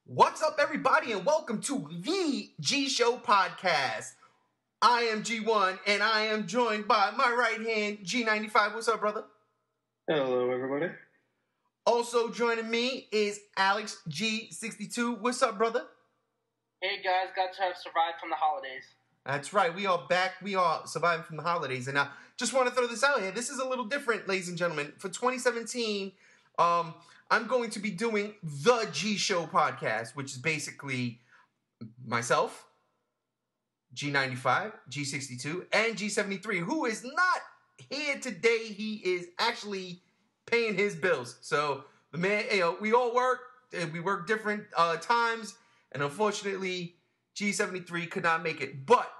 What's up, everybody, and welcome to the G Show podcast. I am G1, and I am joined by my right hand, G95. What's up, brother? Hello, everybody. Also joining me is Alex G62. What's up, brother? Hey, guys. Got to have survived from the holidays. That's right. We are back. We are surviving from the holidays. And I just want to throw this out here. This is a little different, ladies and gentlemen. For 2017, I'm going to be doing the G Show podcast, which is basically myself, G95, G62, and G73, who is not here today. He is actually paying his bills. So the man, we all work. We work different times, and unfortunately, G73 could not make it. But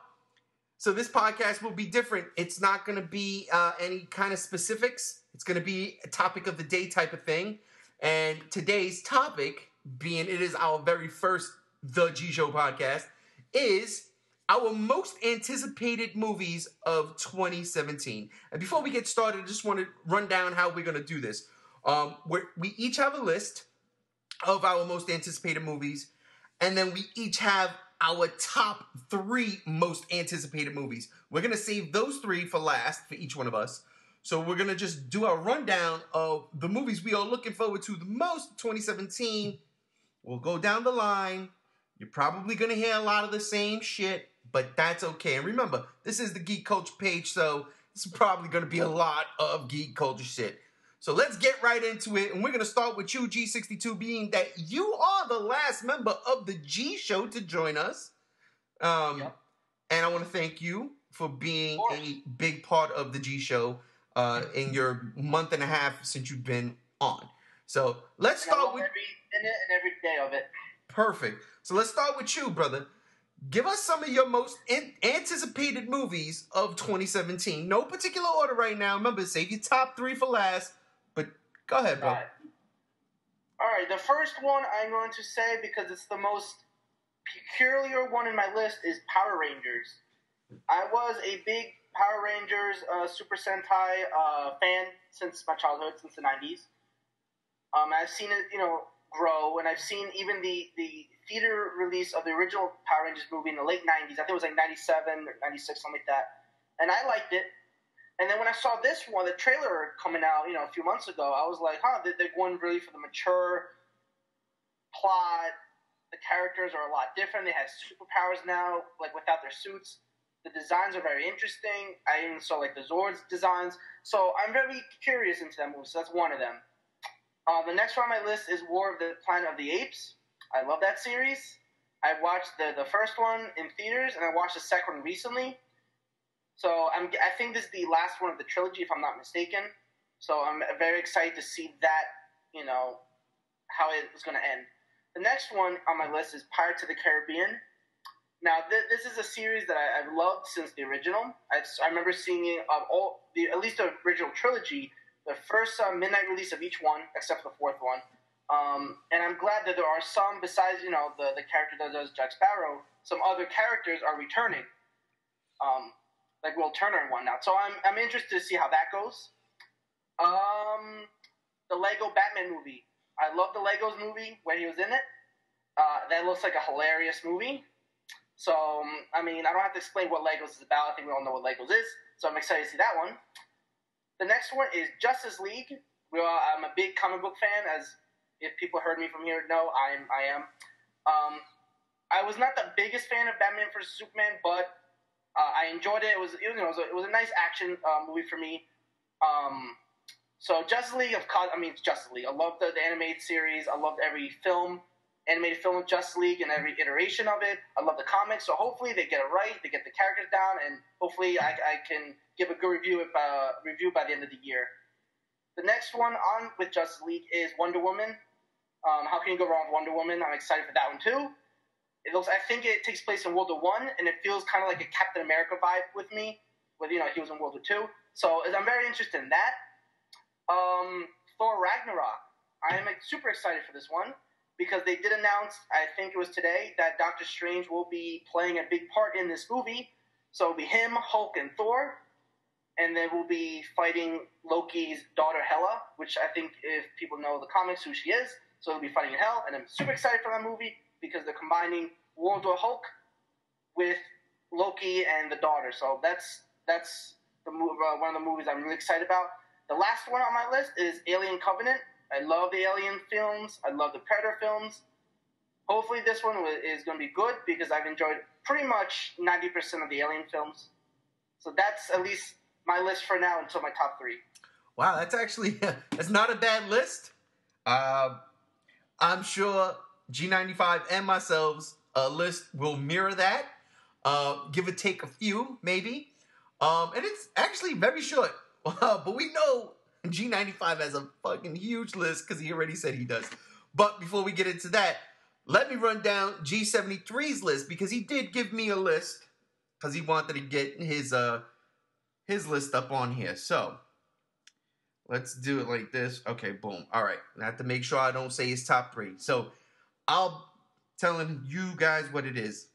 so this podcast will be different. It's not going to be any kind of specifics. It's going to be a topic of the day type of thing. And today's topic, being it is our very first The G Show podcast, is our most anticipated movies of 2017. And before we get started, I just want to run down how we're going to do this. We each have a list of our most anticipated movies, and then we each have our top 3 most anticipated movies. We're going to save those 3 for last for each one of us. So we're going to just do a rundown of the movies we are looking forward to the most 2017. We'll go down the line. You're probably going to hear a lot of the same shit, but that's okay. And remember, this is the Geek Culture page, so it's probably going to be a lot of geek culture shit. So let's get right into it, and we're going to start with you, G62, being that you are the last member of the G Show to join us. Yep. And I want to thank you for being a big part of the G Show in your month and a half since you've been on. So let's start with every minute and every day of it. Perfect. So let's start with you, brother. Give us some of your most anticipated movies of 2017. No particular order right now. Remember, save your top 3 for last. But go ahead, bro. All right. The first one I'm going to say, because it's the most peculiar one in my list, is Power Rangers. I was a big Power Rangers Super Sentai fan since my childhood, since the 90s. I've seen it, grow, and I've seen even the theater release of the original Power Rangers movie in the late 90s. I think it was like 97 or 96, something like that. And I liked it. And then when I saw this one, the trailer coming out, a few months ago, I was like, they're going really for the mature plot. The characters are a lot different. They have superpowers now, like without their suits. The designs are very interesting. I even saw like the Zords designs. So I'm very curious into that movie. So that's one of them. The next one on my list is War of the Planet of the Apes. I love that series. I watched the first one in theaters, and I watched the second one recently. So I think this is the last one of the trilogy, if I'm not mistaken. So I'm very excited to see that, how it's going to end. The next one on my list is Pirates of the Caribbean. Now, this is a series that I've loved since the original. I remember seeing it at least the original trilogy, the first midnight release of each one, except for the fourth one. And I'm glad that there are some, besides, the character that does Jack Sparrow, some other characters are returning. Like Will Turner and whatnot. So I'm interested to see how that goes. The Lego Batman movie. I love the Legos movie when he was in it. That looks like a hilarious movie. So, I don't have to explain what Legos is about. I think we all know what Legos is. So I'm excited to see that one. The next one is Justice League. I'm a big comic book fan, as if people heard me from here know, I am. I was not the biggest fan of Batman vs Superman, but I enjoyed it. It was a nice action movie for me. So Justice League, it's Justice League. I loved the animated series. I loved every animated film of Justice League and every iteration of it. I love the comics, so hopefully they get it right, they get the characters down, and hopefully I can give a good review by the end of the year. The next one on with Justice League is Wonder Woman. How can you go wrong with Wonder Woman? I'm excited for that one too. I think it takes place in World War I, and it feels kind of like a Captain America vibe with me. He was in World War II. So I'm very interested in that. Thor Ragnarok. I am super excited for this one, because they did announce, I think it was today, that Doctor Strange will be playing a big part in this movie. So it'll be him, Hulk, and Thor. And then we'll be fighting Loki's daughter, Hela, which I think, if people know the comics, who she is. So they'll be fighting in hell, and I'm super excited for that movie because they're combining World War Hulk with Loki and the daughter. So that's one of the movies I'm really excited about. The last one on my list is Alien Covenant. I love the Alien films. I love the Predator films. Hopefully this one is going to be good because I've enjoyed pretty much 90% of the Alien films. So that's at least my list for now until my top 3. Wow, that's actually that's not a bad list. I'm sure G95 and myself's list will mirror that. Give or take a few, maybe. And it's actually very short. But we know G95 has a fucking huge list because he already said he does. But before we get into that, let me run down G73's list because he did give me a list because he wanted to get his list up on here. So let's do it like this. Okay, boom. All right. I have to make sure I don't say his top 3. So I'll telling you guys what it is.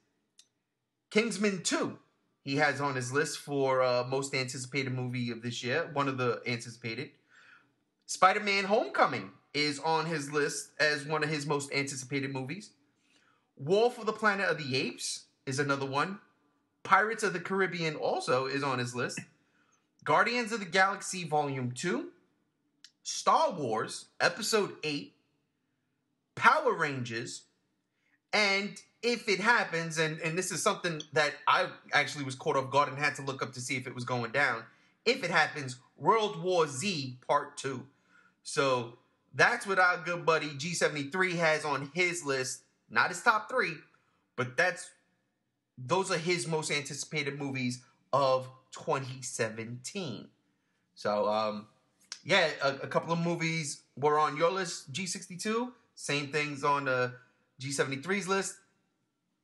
Kingsman 2. He has on his list for most anticipated movie of this year. One of the anticipated. Spider-Man Homecoming is on his list as one of his most anticipated movies. War for the Planet of the Apes is another one. Pirates of the Caribbean also is on his list. Guardians of the Galaxy Volume 2. Star Wars Episode 8. Power Rangers. And if it happens, and this is something that I actually was caught off guard and had to look up to see if it was going down. If it happens, World War Z Part 2. So that's what our good buddy G73 has on his list. Not his top 3, but those are his most anticipated movies of 2017. So, yeah, a couple of movies were on your list, G62. Same things on G73's list.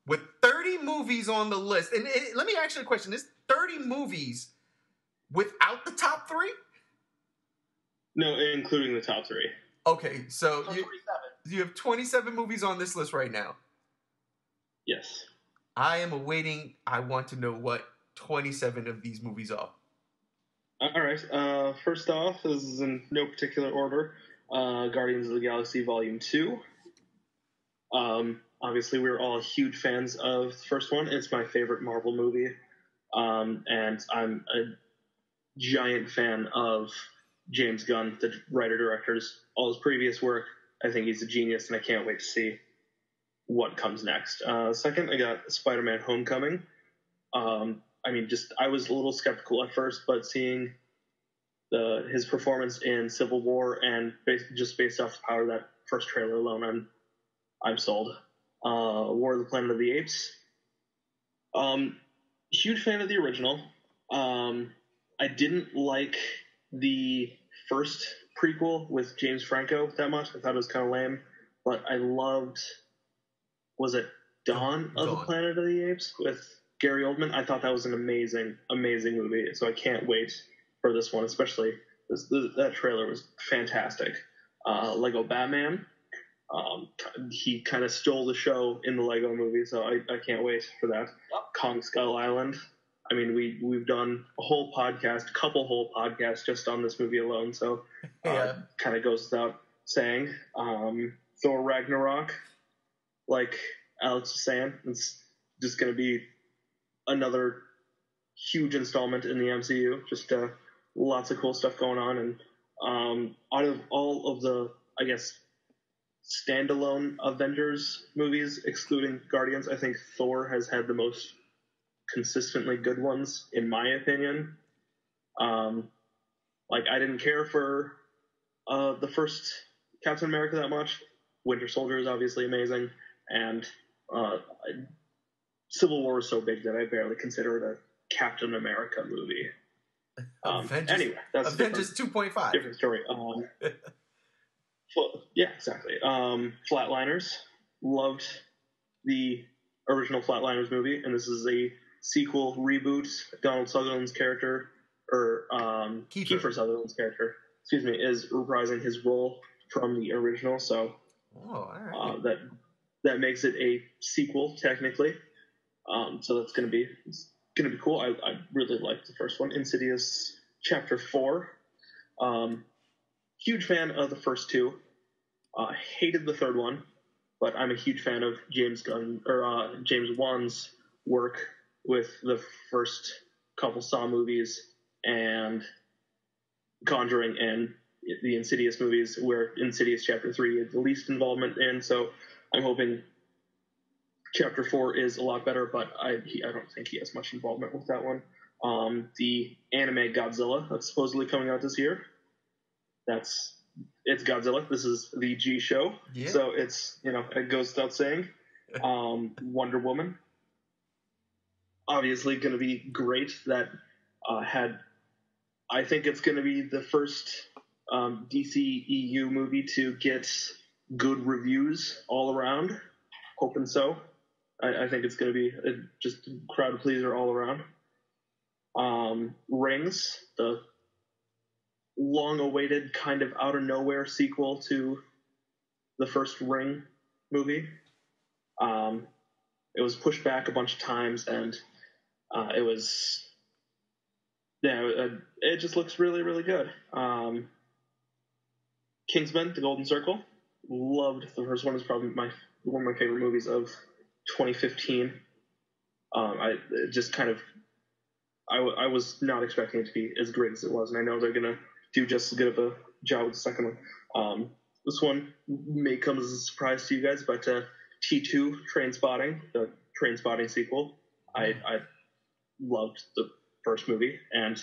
With 30 movies on the list, and let me ask you a question. There's 30 movies without the top 3? No, including the top 3. Okay, so you have 27 movies on this list right now. Yes. I am awaiting. I want to know what 27 of these movies are. All right. First off, this is in no particular order. Guardians of the Galaxy Volume 2. Obviously, we're all huge fans of the first one. It's my favorite Marvel movie. And I'm a giant fan of James Gunn, the writer-director's all his previous work. I think he's a genius, and I can't wait to see what comes next. Second, I got Spider-Man Homecoming. I was a little skeptical at first, but seeing his performance in Civil War and based off the power of that first trailer alone, I'm sold. War of the Planet of the Apes. Huge fan of the original. I didn't like the first prequel with James Franco that much. I thought it was kind of lame. But I loved, was it Dawn of the Planet of the Apes with Gary Oldman? I thought that was an amazing, amazing movie. So I can't wait for this one, especially that trailer was fantastic. Lego Batman. He kind of stole the show in the Lego movie, so I can't wait for that. Kong Skull Island. I mean, we've done a couple whole podcasts just on this movie alone, so kind of goes without saying. Thor Ragnarok, like Alex was saying, it's just going to be another huge installment in the MCU. Just lots of cool stuff going on, and out of all of the, I guess, standalone Avengers movies, excluding Guardians, I think Thor has had the most consistently good ones, in my opinion. I didn't care for the first Captain America that much. Winter Soldier is obviously amazing, and Civil War is so big that I barely consider it a Captain America movie. Anyway, that's Avengers 2.5. Different story. Yeah, exactly. Flatliners. Loved the original Flatliners movie, and this is a sequel reboot. Donald Sutherland's character, or Kiefer Sutherland's character, is reprising his role from the original. So all right. that makes it a sequel technically. So that's gonna be cool. I really liked the first one. Insidious Chapter 4. Huge fan of the first two. Hated the third one, but I'm a huge fan of James Wan's work with the first couple Saw movies and Conjuring and the Insidious movies, where Insidious Chapter 3 is the least involvement in. So I'm hoping Chapter 4 is a lot better, but I don't think he has much involvement with that one. The anime Godzilla that's supposedly coming out this year. It's Godzilla. This is the G show. Yeah. So it's, it goes without saying. Wonder Woman. Obviously going to be great. That I think it's going to be the first DC EU movie to get good reviews all around. Hoping so. I think it's going to be just a crowd pleaser all around. Rings, the long-awaited kind of out-of-nowhere sequel to the first Ring movie. It was pushed back a bunch of times, and it just looks really, really good. Kingsman: The Golden Circle, loved the first one. Is probably one of my favorite movies of 2015. I was not expecting it to be as great as it was, and I know they're gonna do just as good of a job with the second one. This one may come as a surprise to you guys, but T2 Trainspotting, the Trainspotting sequel, I loved the first movie, and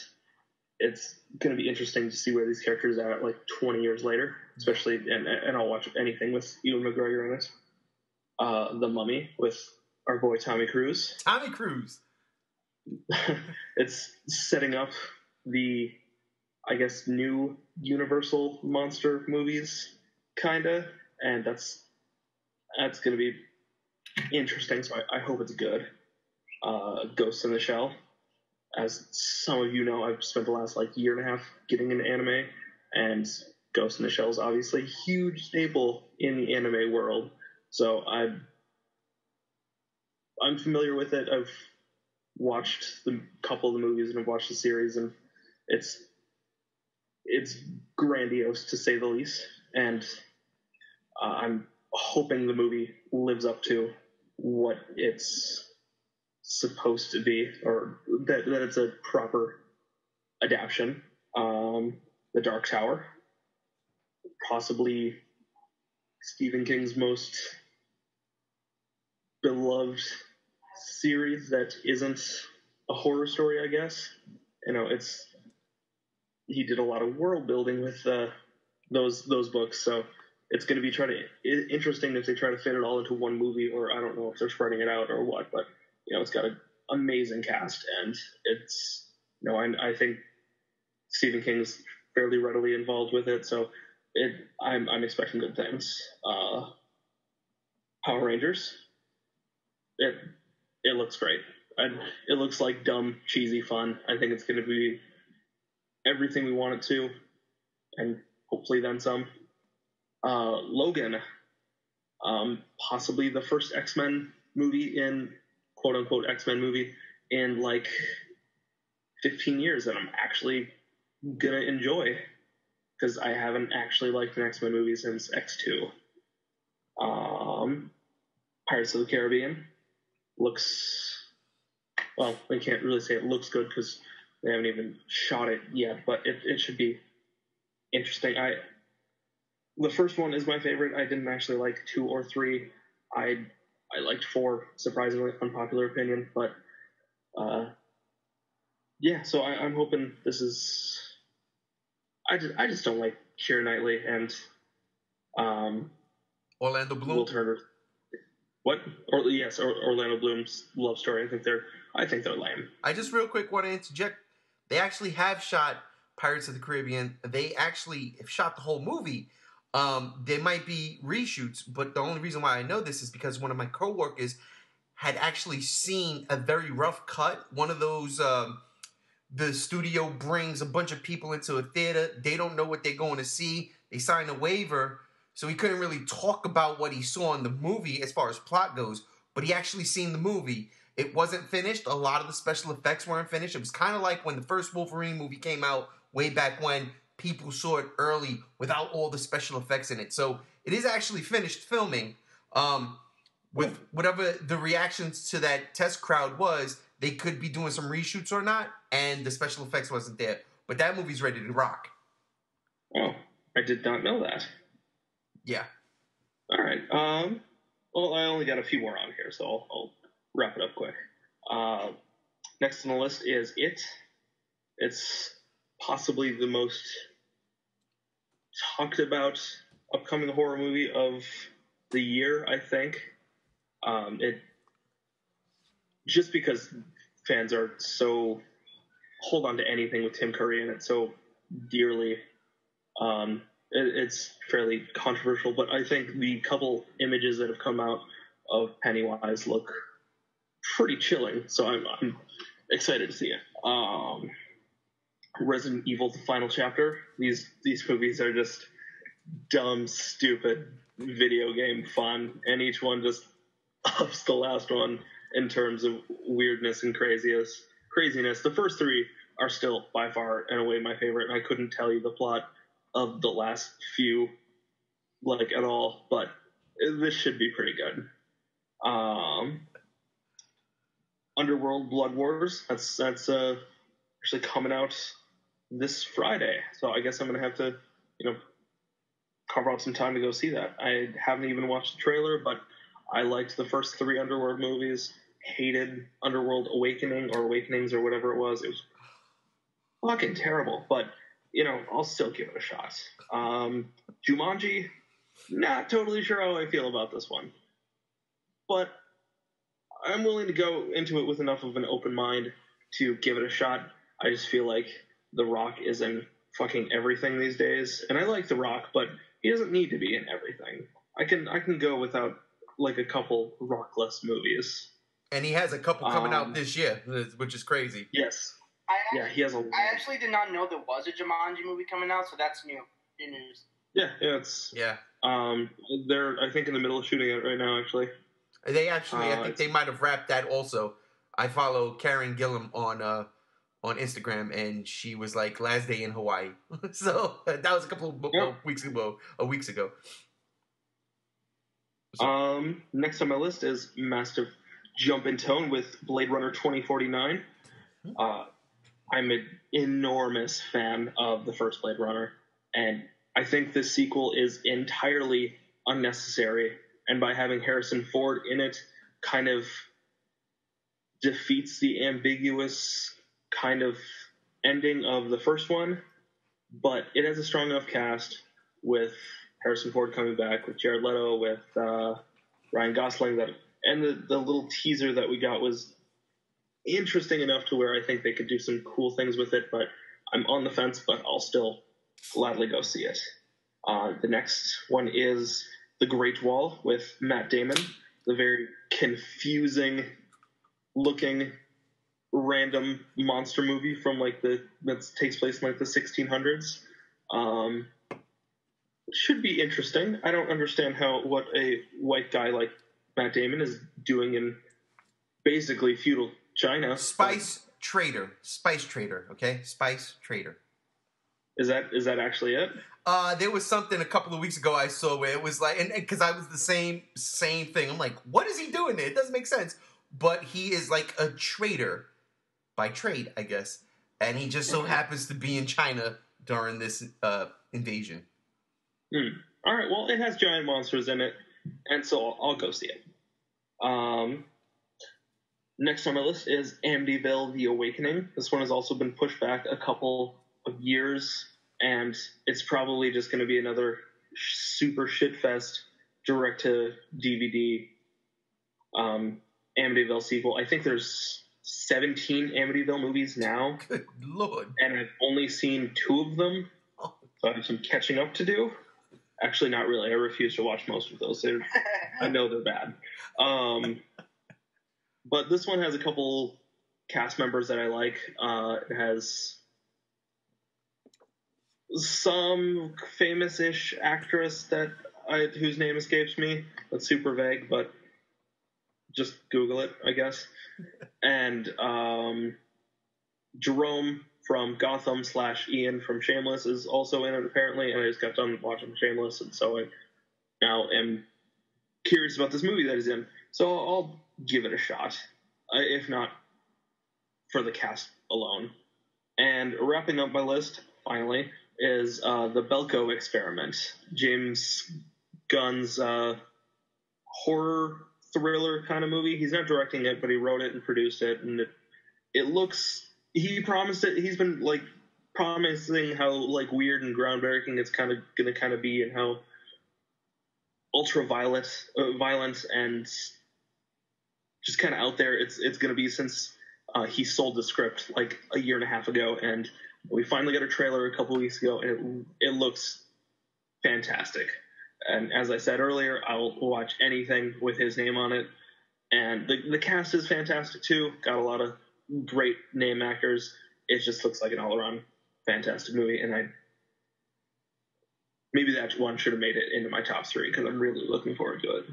it's going to be interesting to see where these characters are at like 20 years later, especially, and I'll watch anything with Ewan McGregor in it. The Mummy with our boy Tommy Cruise. Tommy Cruise. It's setting up the, I guess, new Universal monster movies, kinda, and that's going to be interesting. So I hope it's good. Ghost in the Shell. As some of you know, I've spent the last year and a half getting into anime, and Ghost in the Shell is obviously a huge staple in the anime world. So I'm familiar with it. I've watched the couple of the movies and I've watched the series, and it's grandiose to say the least. And I'm hoping the movie lives up to what it's supposed to be, or that it's a proper adaptation. The Dark Tower, possibly Stephen King's most beloved series that isn't a horror story, I guess. He did a lot of world building with those books, so it's going to be interesting if they try to fit it all into one movie, or I don't know if they're spreading it out or what, but it's got an amazing cast, and it's I think Stephen King's fairly readily involved with it, so I'm expecting good things. Power Rangers, it looks great. It looks like dumb, cheesy fun. I think it's going to be everything we want it to, and hopefully then some. Logan, possibly the first X-Men movie in quote-unquote X-Men movie in 15 years that I'm actually gonna enjoy, because I haven't actually liked an X-Men movie since X2. Pirates of the Caribbean looks, well, they can't really say it looks good because they haven't even shot it yet, but it should be interesting. The first one is my favorite. I didn't actually like 2 or 3. I liked 4, surprisingly, unpopular opinion, but yeah, so I'm hoping this is, I just don't like Keira Knightley and Orlando Bloom. Will Turner. What? Orlando Bloom's love story. I think they're lame. I just real quick want to interject. They actually have shot Pirates of the Caribbean. They actually have shot the whole movie. They might be reshoots, but the only reason why I know this is because one of my coworkers had actually seen a very rough cut. One of those, the studio brings a bunch of people into a theater. They don't know what they're going to see. They sign a waiver, so he couldn't really talk about what he saw in the movie as far as plot goes, but he actually seen the movie. It wasn't finished. A lot of the special effects weren't finished. It was kind of like when the first Wolverine movie came out way back when. people saw it early without all the special effects in it. So it is actually finished filming. With whatever the reactions to that test crowd was, they could be doing some reshoots or not, and the special effects wasn't there. But that movie's ready to rock. Oh, I did not know that. Yeah. All right. Well, I only got a few more on here, so I'll wrap it up quick. Next on the list is It. It's possibly the most talked about upcoming horror movie of the year, I think. It just because fans are so hold on to anything with Tim Curry in it so dearly. It's fairly controversial, but I think the couple images that have come out of Pennywise look pretty chilling, so I'm excited to see it. Resident Evil: The Final Chapter. These movies are just dumb, stupid video game fun, and each one just ups the last one in terms of weirdness and craziness. The first three are still by far and away my favorite, and I couldn't tell you the plot of the last few at all, but this should be pretty good. Underworld Blood Wars, that's actually coming out this Friday, so I guess I'm gonna have to carve out some time to go see that. I haven't even watched the trailer, but I liked the first three Underworld movies, hated Underworld Awakening or Awakenings or whatever it was. It was fucking terrible, but I'll still give it a shot. Jumanji, not totally sure how I feel about this one, but I'm willing to go into it with enough of an open mind to give it a shot. I just feel like The Rock is in fucking everything these days, and I like The Rock, but he doesn't need to be in everything. I can go without a couple Rockless movies. And he has a couple coming out this year, which is crazy. Yes. He has a. I actually did not know there was a Jumanji movie coming out, so that's new news. Yeah. They're I think in the middle of shooting it right now. Actually, I think they might have wrapped that also. I follow Karen Gillan on Instagram, and she was like last day in Hawaii. So that was a couple of weeks ago. Next on my list is massive jump in tone with Blade Runner 2049. I'm an enormous fan of the first Blade Runner, and I think this sequel is entirely unnecessary, and by having Harrison Ford in it kind of defeats the ambiguous kind of ending of the first one, but it has a strong enough cast with Harrison Ford coming back, with Jared Leto, with Ryan Gosling, and the little teaser that we got was interesting enough to where I think they could do some cool things with it, but I'm on the fence, but I'll still gladly go see it. The next one is The Great Wall with Matt Damon, the very confusing looking random monster movie from that takes place in the 1600s. Should be interesting. I don't understand what a white guy like Matt Damon is doing in basically feudal China. Spice trader, okay? Spice trader. Is that actually it? There was something a couple of weeks ago I saw where it was and because I was the same thing. I'm like, what is he doing there? It doesn't make sense. But he is like a trader by trade, I guess. And he just so happens to be in China during this invasion. All right, well, it has giant monsters in it, and so I'll go see it. Next on my list is Amityville: The Awakening. This one has also been pushed back a couple of years, and it's probably just going to be another super shitfest direct-to-DVD Amityville sequel. I think there's 17 Amityville movies now. Good Lord. And I've only seen 2 of them, so I have some catching up to do. Actually, not really. I refuse to watch most of those. I know they're bad. But this one has a couple cast members that I like. It has some famous-ish actress whose name escapes me. That's super vague, but just Google it, I guess. And Jerome from Gotham / Ian from Shameless is also in it apparently, and I just got done watching Shameless, and so I now am curious about this movie that he's in. So I'll give it a shot, if not for the cast alone. And wrapping up my list, finally, is The Belko Experiment, James Gunn's horror thriller kind of movie. He's not directing it, but he wrote it and produced it, and it looks... He promised it. He's been like promising how like weird and groundbreaking it's kind of going to kind of be, and how ultra violent and just kind of out there it's going to be, since he sold the script like a year and a half ago, and we finally got a trailer a couple weeks ago, and it looks fantastic. And as I said earlier, I'll watch anything with his name on it, and the cast is fantastic too. Got a lot of great name actors. It just looks like an all-around fantastic movie, and maybe that one should have made it into my top 3 because I'm really looking forward to it.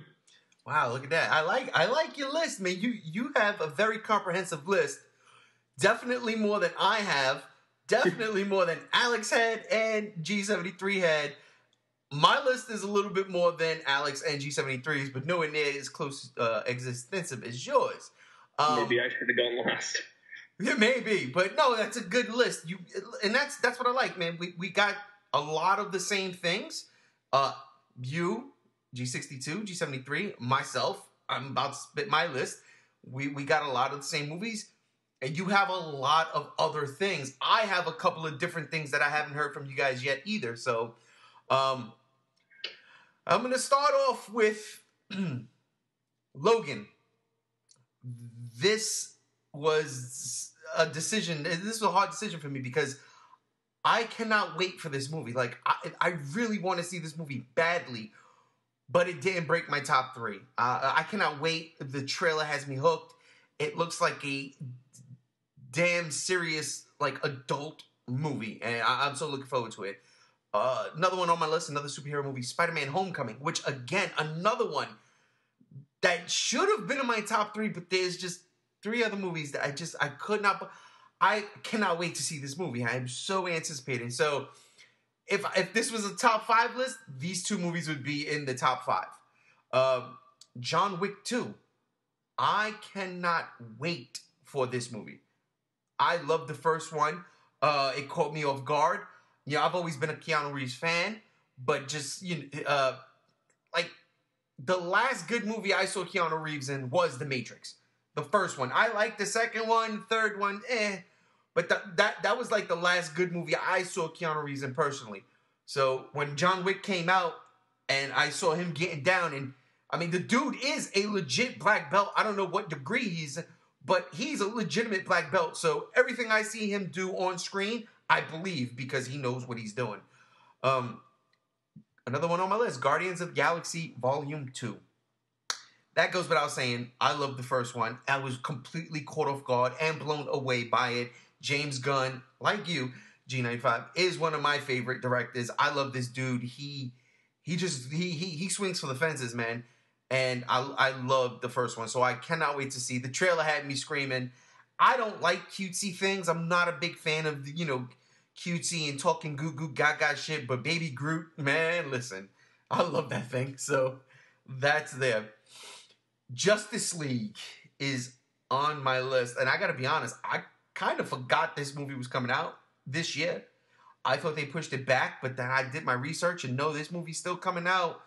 Wow, look at that! I like your list, man. You have a very comprehensive list. Definitely more than I have. Definitely more than Alex had and G73 had. My list is a little bit more than Alex and G73's, but nowhere near as close extensive as yours. Maybe I should have gone last. Yeah, maybe, but no, that's a good list. And that's what I like, man. We got a lot of the same things. You, G62, G73, myself. I'm about to spit my list. We got a lot of the same movies, and you have a lot of other things. I have a couple of different things that I haven't heard from you guys yet either. So, I'm gonna start off with Logan. This was a decision. This was a hard decision for me because I cannot wait for this movie. Like, I really want to see this movie badly, but it didn't break my top 3. I cannot wait. The trailer has me hooked. It looks like a damn serious, like, adult movie, and I'm so looking forward to it. Another one on my list, another superhero movie, Spider-Man Homecoming, which, again, another one that should have been in my top 3, but there's just 3 other movies that I cannot wait to see this movie. I am so anticipating. So if this was a top 5 list, these 2 movies would be in the top 5. John Wick 2. I cannot wait for this movie. I love the first one. It caught me off guard. I've always been a Keanu Reeves fan, but just, like, the last good movie I saw Keanu Reeves in was The Matrix. The first one. I liked the second one, third one, but that was like the last good movie I saw Keanu Reeves in personally. So when John Wick came out and I saw him getting down, and I mean, the dude is a legit black belt. I don't know what degree he's, but he's a legitimate black belt. So everything I see him do on screen, I believe, because he knows what he's doing. Another one on my list, Guardians of the Galaxy Volume 2. That goes without saying. I love the first one. I was completely caught off guard and blown away by it. James Gunn, like you, G95, is one of my favorite directors. I love this dude. He swings for the fences, man. And I love the first one. So I cannot wait to see. The trailer had me screaming. I don't like cutesy things. I'm not a big fan of, cutesy and talking goo goo gaga shit. But Baby Groot, man, listen. I love that thing. So that's there. Justice League is on my list. And I gotta be honest, I kind of forgot this movie was coming out this year. I thought they pushed it back, but then I did my research and no, this movie's still coming out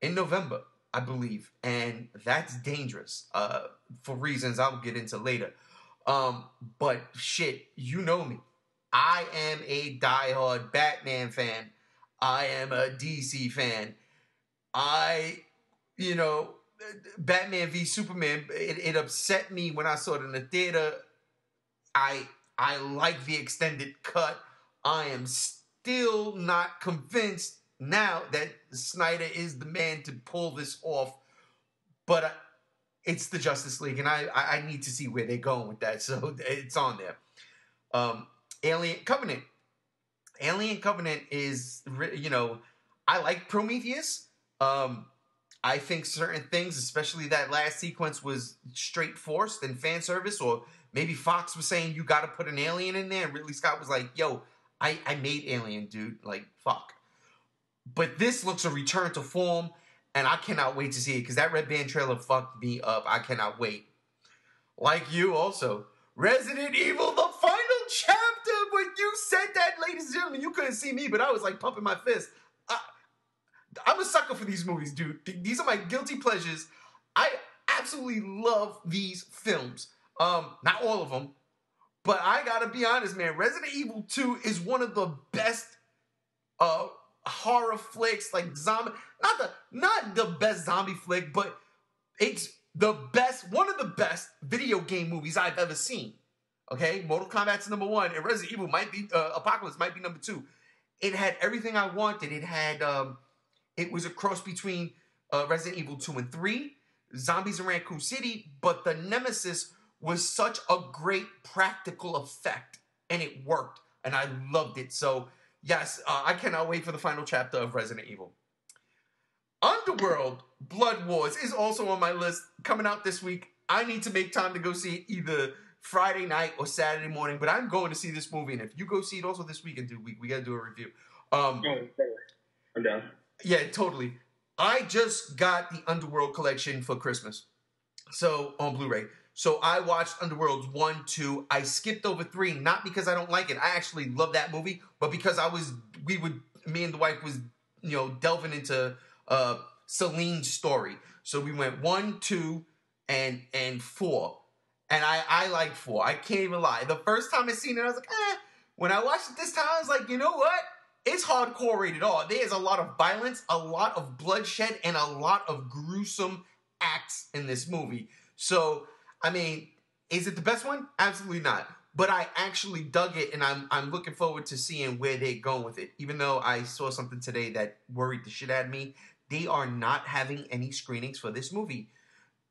in November, I believe. And that's dangerous for reasons I'll get into later. But shit, you know me. I am a diehard Batman fan. I am a DC fan. Batman v Superman, it upset me when I saw it in the theater. I like the extended cut. I am still not convinced now that Snyder is the man to pull this off. But it's the Justice League, and I need to see where they're going with that. So it's on there. Alien Covenant. Alien Covenant is, I like Prometheus. I think certain things, especially that last sequence, was straight forced and fan service, or maybe Fox was saying you got to put an alien in there, and Ridley Scott was like, yo, I made Alien, dude. Like, fuck. But this looks a return to form, and I cannot wait to see it, because that Red Band trailer fucked me up. I cannot wait. Like you also. Resident Evil, the final chapter. When you said that, ladies and gentlemen, you couldn't see me, but I was like pumping my fist. I'm a sucker for these movies, dude. These are my guilty pleasures. I absolutely love these films. Not all of them, but I gotta be honest, man. Resident Evil 2 is one of the best horror flicks, like zombie. Not the best zombie flick, but it's the best, one of the best video game movies I've ever seen. Okay, Mortal Kombat's number 1, and Resident Evil might be Apocalypse might be number 2. It had everything I wanted. It had it was a cross between Resident Evil 2 and 3, Zombies in Raccoon City, but the Nemesis was such a great practical effect, and it worked, and I loved it. So yes, I cannot wait for the final chapter of Resident Evil. Underworld Blood Wars is also on my list, coming out this week. I need to make time to go see it either Friday night or Saturday morning, but I'm going to see this movie, and if you go see it also this weekend, dude, we got to do a review. I'm down. Yeah, totally. I just got the Underworld collection for Christmas, so on Blu-ray. So I watched Underworld 1, 2. I skipped over 3, not because I don't like it. I actually love that movie, but because me and the wife was, delving into Celine's story. So we went 1, 2, and 4. And I like 4. I can't even lie. The first time I seen it, I was like, eh. When I watched it this time, I was like, you know what? It's hardcore rated R. There's a lot of violence, a lot of bloodshed, and a lot of gruesome acts in this movie. So, I mean, is it the best one? Absolutely not. But I actually dug it, and I'm looking forward to seeing where they're going with it. Even though I saw something today that worried the shit out of me, they are not having any screenings for this movie.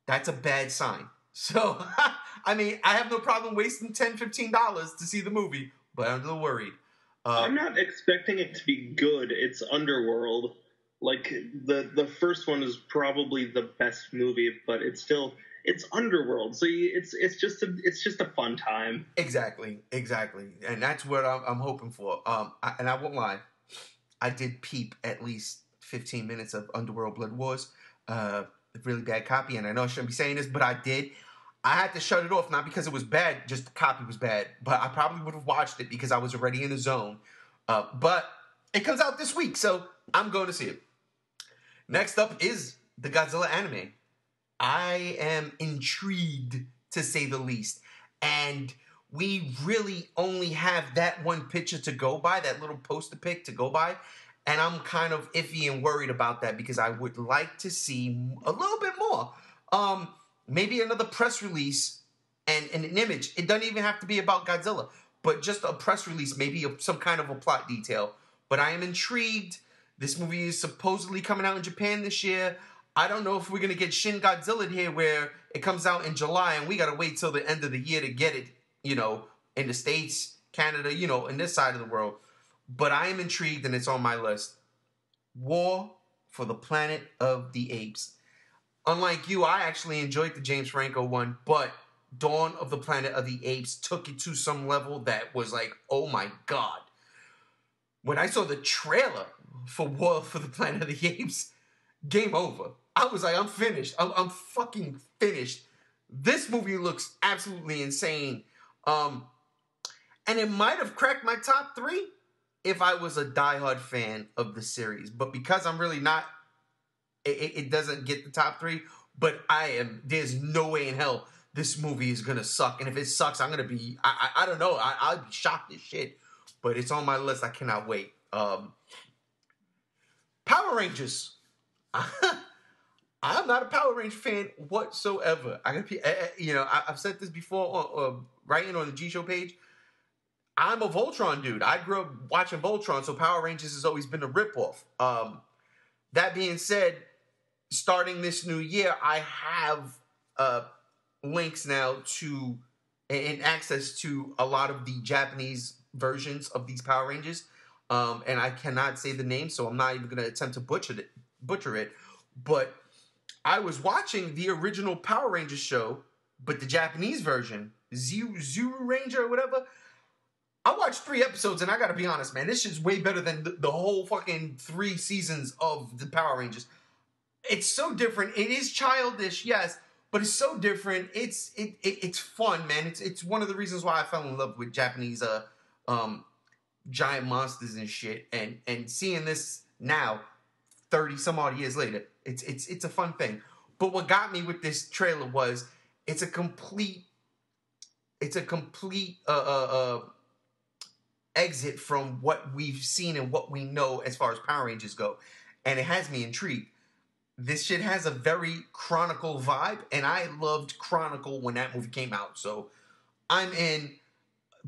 That's a bad sign. So, I mean, I have no problem wasting $10, $15 to see the movie, but I'm a little worried. I'm not expecting it to be good. It's Underworld. Like, the first one is probably the best movie, but it's Underworld. So it's just a fun time. Exactly. And that's what I'm hoping for. And I won't lie. I did peep at least 15 minutes of Underworld Blood Wars. A really bad copy, and I know I shouldn't be saying this, but I did. I had to shut it off, not because it was bad, just the copy was bad. But I probably would have watched it because I was already in the zone. But it comes out this week, so I'm going to see it. Next up is the Godzilla anime. I am intrigued, to say the least. And we really only have that one picture to go by, that little poster pic to go by. And I'm kind of iffy and worried about that because I would like to see a little bit more. Maybe another press release and an image. It doesn't even have to be about Godzilla, but just a press release, maybe some kind of a plot detail. But I am intrigued. This movie is supposedly coming out in Japan this year. I don't know if we're going to get Shin Godzilla here where it comes out in July and we got to wait till the end of the year to get it, in the States, Canada, in this side of the world. But I am intrigued and it's on my list. War for the Planet of the Apes. Unlike you, I actually enjoyed the James Franco one, but Dawn of the Planet of the Apes took it to some level that was like, oh my God. When I saw the trailer for War for the Planet of the Apes, game over. I was like, I'm finished. I'm fucking finished. This movie looks absolutely insane. And it might have cracked my top 3 if I was a diehard fan of the series. But because I'm really not, it doesn't get the top 3. But there's no way in hell this movie is going to suck. And if it sucks, I'm going to be, I don't know. I'll be shocked as shit. But it's on my list. I cannot wait. Power Rangers. I'm not a Power Ranger fan whatsoever. I've said this before, writing on the G Show page. I'm a Voltron dude. I grew up watching Voltron, so Power Rangers has always been a ripoff. That being said, starting this new year, I have links now to and access to a lot of the Japanese versions of these Power Rangers. And I cannot say the name, so I'm not even going to attempt to butcher it. But I was watching the original Power Rangers show, but the Japanese version, Zuru Ranger or whatever. I watched 3 episodes, and I gotta be honest, man, this shit's way better than the whole fucking 3 seasons of the Power Rangers. It's so different. It is childish, yes, but it's so different. It's fun, man. It's one of the reasons why I fell in love with Japanese giant monsters and shit. And seeing this now, 30 some odd years later, it's a fun thing. But what got me with this trailer was it's a complete exit from what we've seen and what we know as far as Power Rangers go. And it has me intrigued. This shit has a very Chronicle vibe, and I loved Chronicle when that movie came out. So I'm in.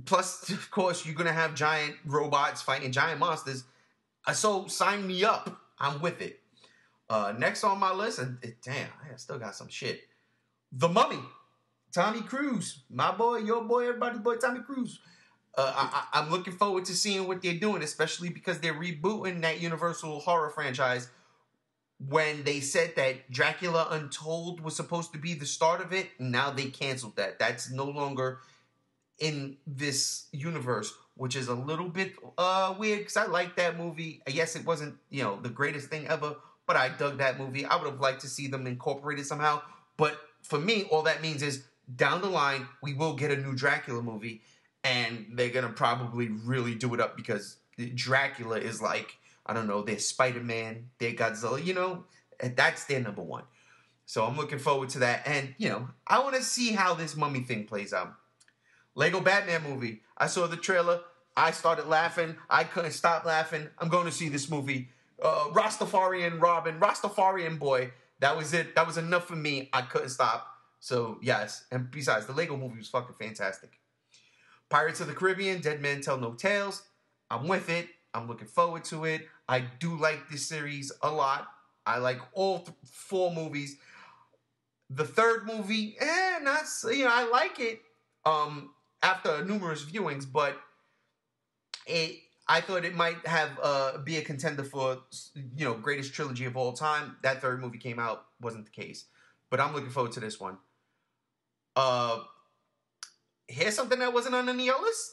Plus, of course, you're going to have giant robots fighting giant monsters. So sign me up. I'm with it. Next on my list, and damn, I still got some shit. The Mummy. Tommy Cruise. My boy, your boy, everybody's boy, Tommy Cruise. I'm looking forward to seeing what they're doing, especially because they're rebooting that Universal horror franchise. When they said that Dracula Untold was supposed to be the start of it, now they canceled that. That's no longer in this universe, which is a little bit weird because I like that movie. Yes, it wasn't, the greatest thing ever, but I dug that movie. I would have liked to see them incorporate it somehow. But for me, all that means is down the line, we will get a new Dracula movie, and they're going to probably really do it up because Dracula is like, I don't know, their Spider-Man, their Godzilla, and that's their number one. So I'm looking forward to that. And, I want to see how this Mummy thing plays out. Lego Batman movie. I saw the trailer. I started laughing. I couldn't stop laughing. I'm going to see this movie. Rastafarian Robin, Rastafarian boy. That was it. That was enough for me. I couldn't stop. So, yes. And besides, the Lego movie was fucking fantastic. Pirates of the Caribbean, Dead Men Tell No Tales. I'm with it. I'm looking forward to it. I do like this series a lot. I like all 4 movies. The third movie, I like it after numerous viewings, but I thought it might have be a contender for greatest trilogy of all time. That third movie came out, wasn't the case, but I'm looking forward to this one. Here's something that wasn't on any of your list.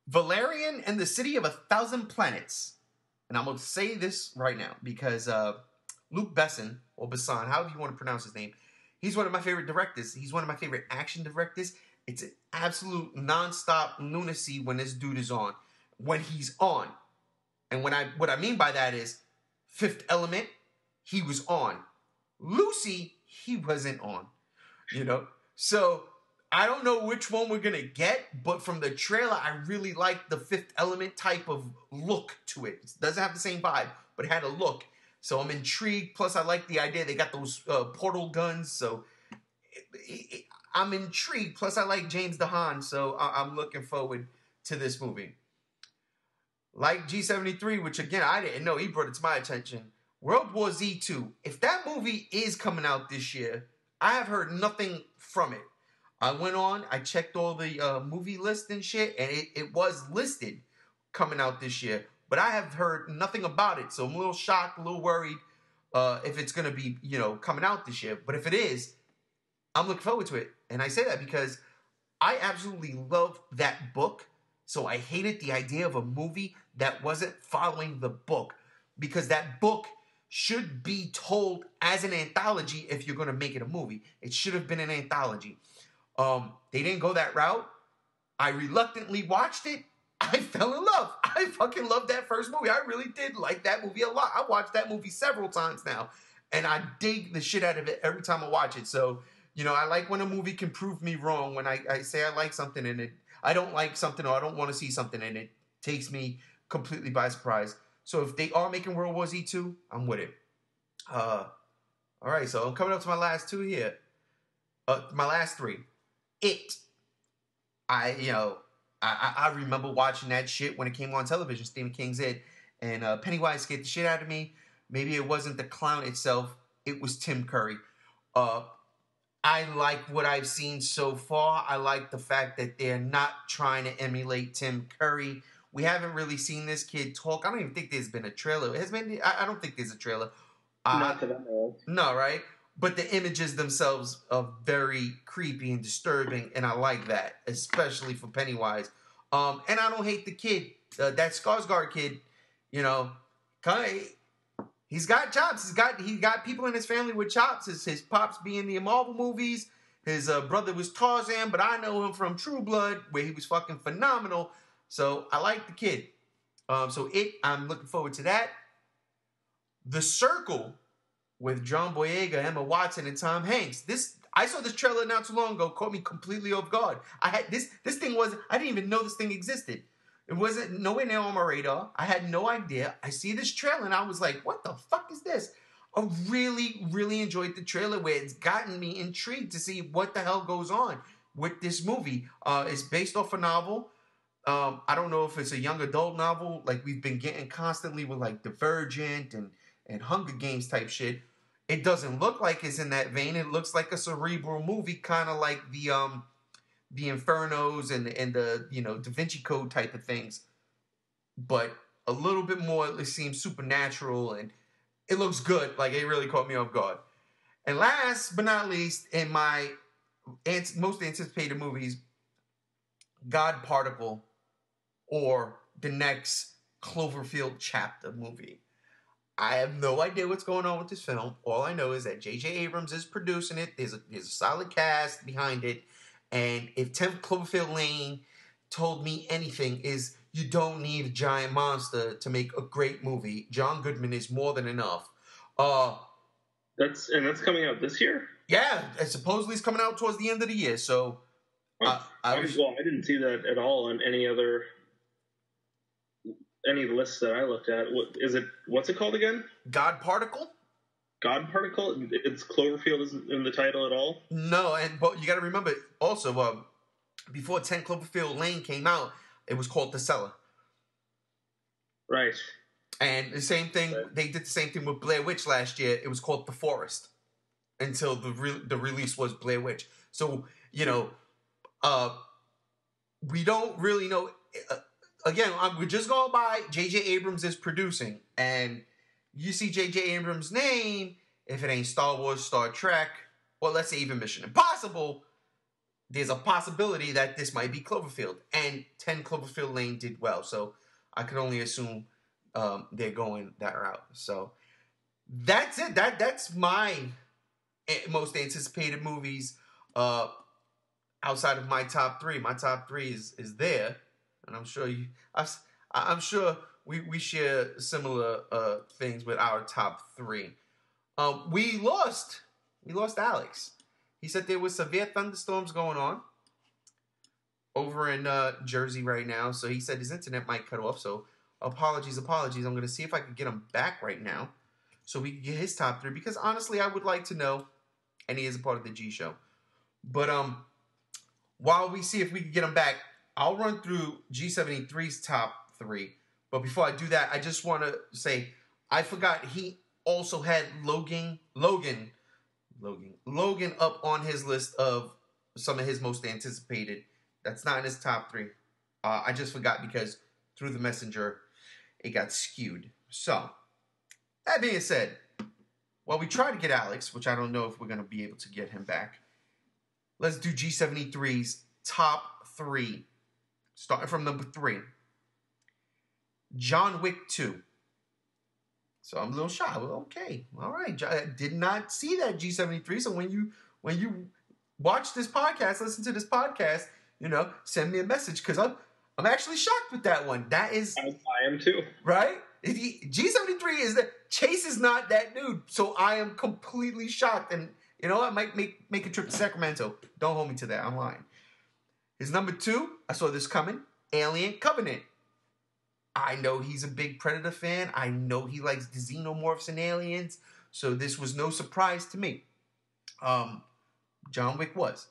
Valerian and the City of 1,000 Planets. And I'm going to say this right now because Luc Besson, or Besson, however you want to pronounce his name, he's one of my favorite directors. He's one of my favorite action directors. It's an absolute nonstop lunacy when this dude is on. When he's on. And what I mean by that is Fifth Element, he was on. Lucy, he wasn't on. So I don't know which one we're going to get, but from the trailer, I really like the Fifth Element type of look to it. It doesn't have the same vibe, but it had a look. So I'm intrigued. Plus, I like the idea. They got those portal guns, so I'm intrigued. Plus, I like James DeHaan, so I'm looking forward to this movie. Like G73, which, again, I didn't know. He brought it to my attention. World War Z 2. If that movie is coming out this year, I have heard nothing from it. I went on, I checked all the movie lists and shit, and it was listed coming out this year. But I have heard nothing about it, so I'm a little shocked, a little worried if it's going to be, coming out this year. But if it is, I'm looking forward to it. And I say that because I absolutely love that book, so I hated the idea of a movie that wasn't following the book. Because that book should be told as an anthology if you're going to make it a movie. It should have been an anthology. They didn't go that route. I reluctantly watched it. I fell in love. I fucking loved that first movie. I really did like that movie a lot. I watched that movie several times now, and I dig the shit out of it every time I watch it. So, I like when a movie can prove me wrong. When I say I like something and I don't like something, or I don't want to see something, and it takes me completely by surprise. So if they are making World War Z 2, I'm with it. All right, so I'm coming up to my last 2 here. My last 3. It. I remember watching that shit when it came on television, Stephen King's It, and Pennywise scared the shit out of me. Maybe it wasn't the clown itself, it was Tim Curry. I like what I've seen so far. I like the fact that they're not trying to emulate Tim Curry. We haven't really seen this kid talk. I don't even think there's been a trailer. I don't think there's a trailer. Not that I know. No, right? but the images themselves are very creepy and disturbing, and I like that, especially for Pennywise. And I don't hate the kid, that Skarsgård kid. You know, he's got chops. He got people in his family with chops. His pops be in the Marvel movies. His brother was Tarzan, but I know him from True Blood, where he was fucking phenomenal. So I like the kid. I'm looking forward to that. The Circle with John Boyega, Emma Watson, and Tom Hanks. I saw this trailer not too long ago, caught me completely off guard. I didn't even know this thing existed. It wasn't nowhere near on my radar. I had no idea. I see this trailer and I was like, what the fuck is this? I really, really enjoyed the trailer where it's gotten me intrigued to see what the hell goes on with this movie. It's based off a novel. I don't know if it's a young adult novel like we've been getting constantly with like Divergent and Hunger Games type shit. It doesn't look like it's in that vein. It looks like a cerebral movie, kind of like the Infernos and the Da Vinci Code type of things, but a little bit more. It seems supernatural and it looks good. Like, it really caught me off guard. And last but not least, in my most anticipated movies, God Particle, or the next Cloverfield chapter movie. I have no idea what's going on with this film. All I know is that J.J. Abrams is producing it. There's a solid cast behind it. And if 10 Cloverfield Lane told me anything, is you don't need a giant monster to make a great movie. John Goodman is more than enough. That's coming out this year? Yeah, and supposedly it's coming out towards the end of the year. So I didn't see that at all on any of the lists that I looked at. What's it called again? God Particle? God Particle? It's Cloverfield isn't in the title at all? No, but you got to remember also, before 10 Cloverfield Lane came out, it was called The Cellar. Right. And the same thing, They did the same thing with Blair Witch last year. It was called The Forest until the release was Blair Witch. So, we don't really know. Again, we're just going by J.J. Abrams is producing. And you see J.J. Abrams' name, if it ain't Star Wars, Star Trek, or let's say even Mission Impossible, there's a possibility that this might be Cloverfield. And 10 Cloverfield Lane did well. So I can only assume they're going that route. So that's it. That's my most anticipated movies outside of my top three. My top three is there. And I'm sure we share similar things with our top three. We lost Alex. He said there was severe thunderstorms going on over in Jersey right now. So he said his internet might cut off. So apologies. I'm going to see if I can get him back right now so we can get his top three. Because honestly, I would like to know, and he is a part of the G Show. But while we see if we can get him back, I'll run through G73's top three. But before I do that, I just want to say I forgot he also had Logan up on his list of some of his most anticipated. That's not in his top three. I just forgot because through the messenger, it got skewed. So, that being said, while we try to get Alex, which I don't know if we're going to be able to get him back, let's do G73's top three. Starting from number 3. John Wick 2. So I'm a little shy. Well, okay. All right. I did not see that G73. So when you watch this podcast, listen to this podcast, send me a message because I'm actually shocked with that one. That is... I am too. Right? G73 is that... Chase is not that dude. So I am completely shocked. And you know what? I might make a trip to Sacramento. Don't hold me to that. I'm lying. His number 2, I saw this coming, Alien Covenant. I know he's a big Predator fan. I know he likes the xenomorphs and aliens. So this was no surprise to me. John Wick was.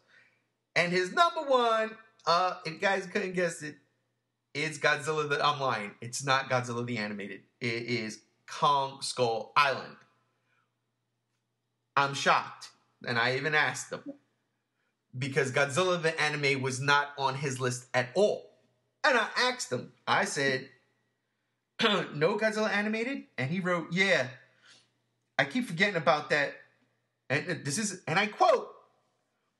And his number 1, if you guys couldn't guess it, is Godzilla I'm lying. It's not Godzilla the Animated. It is Kong Skull Island. I'm shocked. And I even asked him. Because Godzilla the Anime was not on his list at all. And I asked him. I said, no Godzilla Animated? And he wrote, yeah. I keep forgetting about that And this is, and I quote,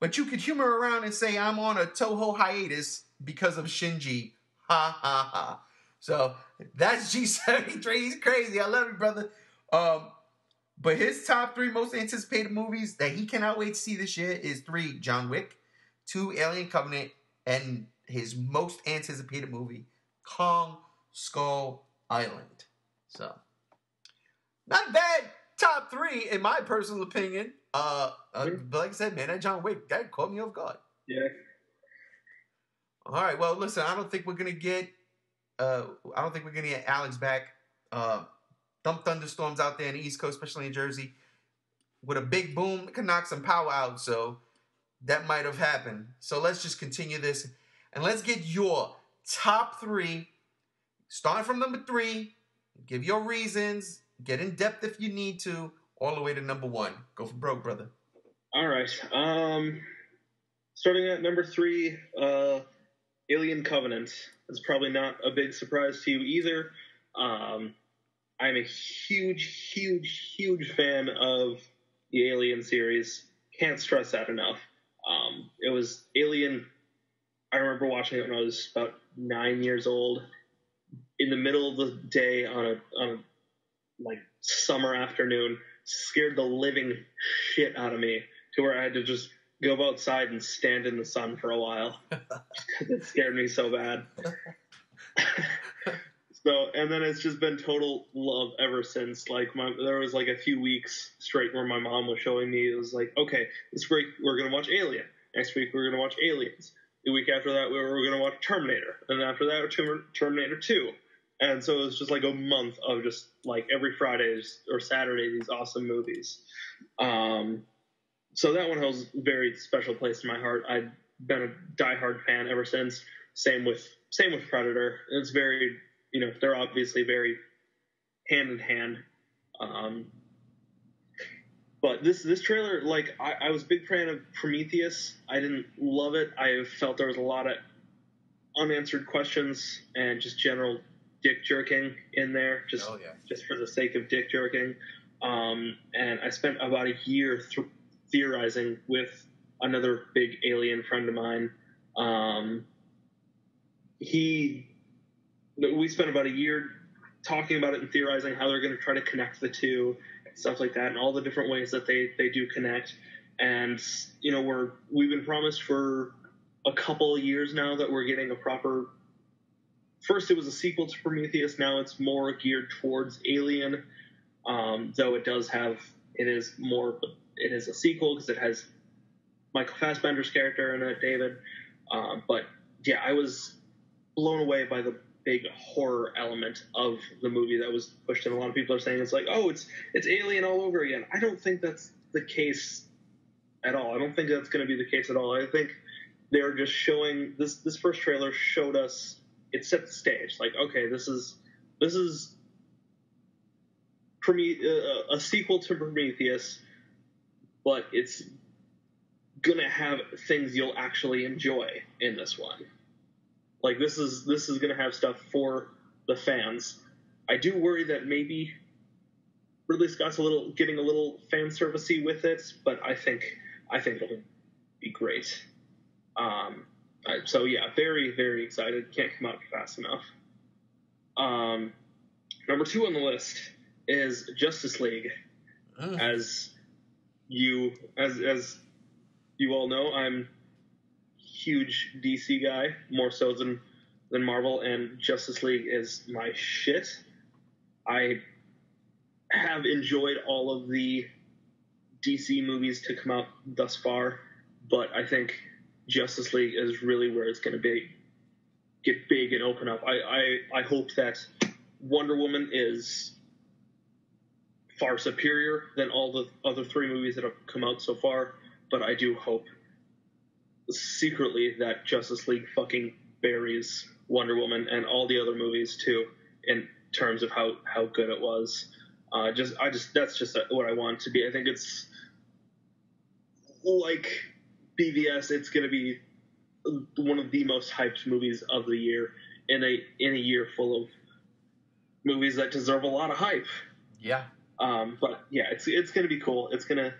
but you could humor around and say I'm on a Toho hiatus because of Shinji. Ha ha ha. So that's G73. He's crazy. I love you, brother. But his top 3 most anticipated movies that he cannot wait to see this year is 3, John Wick, 2, Alien Covenant, and his most anticipated movie, Kong Skull Island. So, not bad top 3 in my personal opinion. But like I said, man, that John Wick, that caught me off guard. Yeah. All right, well, listen, I don't think we're gonna get Alex back. Thunderstorms out there in the East Coast, especially in Jersey, with a big boom, it could knock some power out. So that might have happened. So let's just continue this, and let's get your top 3, starting from number 3. Give your reasons. Get in depth if you need to, all the way to number 1. Go for broke, brother. All right. Starting at number 3, Alien Covenant. It's probably not a big surprise to you either. I'm a huge fan of the Alien series. Can't stress that enough. It was Alien. I remember watching it when I was about 9 years old, in the middle of the day on a like summer afternoon. Scared the living shit out of me to where I had to just go outside and stand in the sun for a while because it scared me so bad. So, and then it's just been total love ever since. Like, there was like a few weeks straight where my mom was showing me, it was like, okay, this week we're going to watch Alien. Next week we're going to watch Aliens. The week after that we were going to watch Terminator. And after that, Terminator 2. And so it was just like a month of just like every Friday or Saturday, these awesome movies. So that one holds a very special place in my heart. I've been a diehard fan ever since. Same with Predator. It's very, they're obviously very hand in hand. But this trailer, like, I was a big fan of Prometheus. I didn't love it. I felt there was a lot of unanswered questions and just general dick jerking in there, just for the sake of dick jerking. And I spent about a year theorizing with another big Alien friend of mine. We spent about a year talking about it and theorizing how they're going to try to connect the two, and stuff like that, and all the different ways that they do connect. And we've been promised for a couple of years now that we're getting a proper. First, it was a sequel to Prometheus. Now it's more geared towards Alien, though it is a sequel because it has Michael Fassbender's character in it, David. But yeah, I was blown away by the big horror element of the movie that was pushed in. A lot of people are saying it's like, oh, it's Alien all over again. I don't think that's the case at all. I don't think that's going to be the case at all. I think they're just showing this first trailer showed us. It set the stage. Like, okay, this is a sequel to Prometheus, but it's gonna have things you'll actually enjoy in this one. Like, this is gonna have stuff for the fans. I do worry that maybe Ridley Scott's getting a little fan servicey with it, but I think it'll be great. So yeah, very, very excited. Can't come out fast enough. Number 2 on the list is Justice League. As you all know, I'm a huge DC guy, more so than Marvel, and Justice League is my shit. I have enjoyed all of the DC movies to come out thus far, but I think Justice League is really where it's going to get big and open up. I hope that Wonder Woman is far superior than all the other 3 movies that have come out so far, but I do hope secretly that Justice League fucking buries Wonder Woman and all the other movies too, in terms of how good it was. That's just what I want it to be. I think it's like BVS. It's going to be one of the most hyped movies of the year in a year full of movies that deserve a lot of hype. Yeah. But yeah, it's going to be cool. It's going to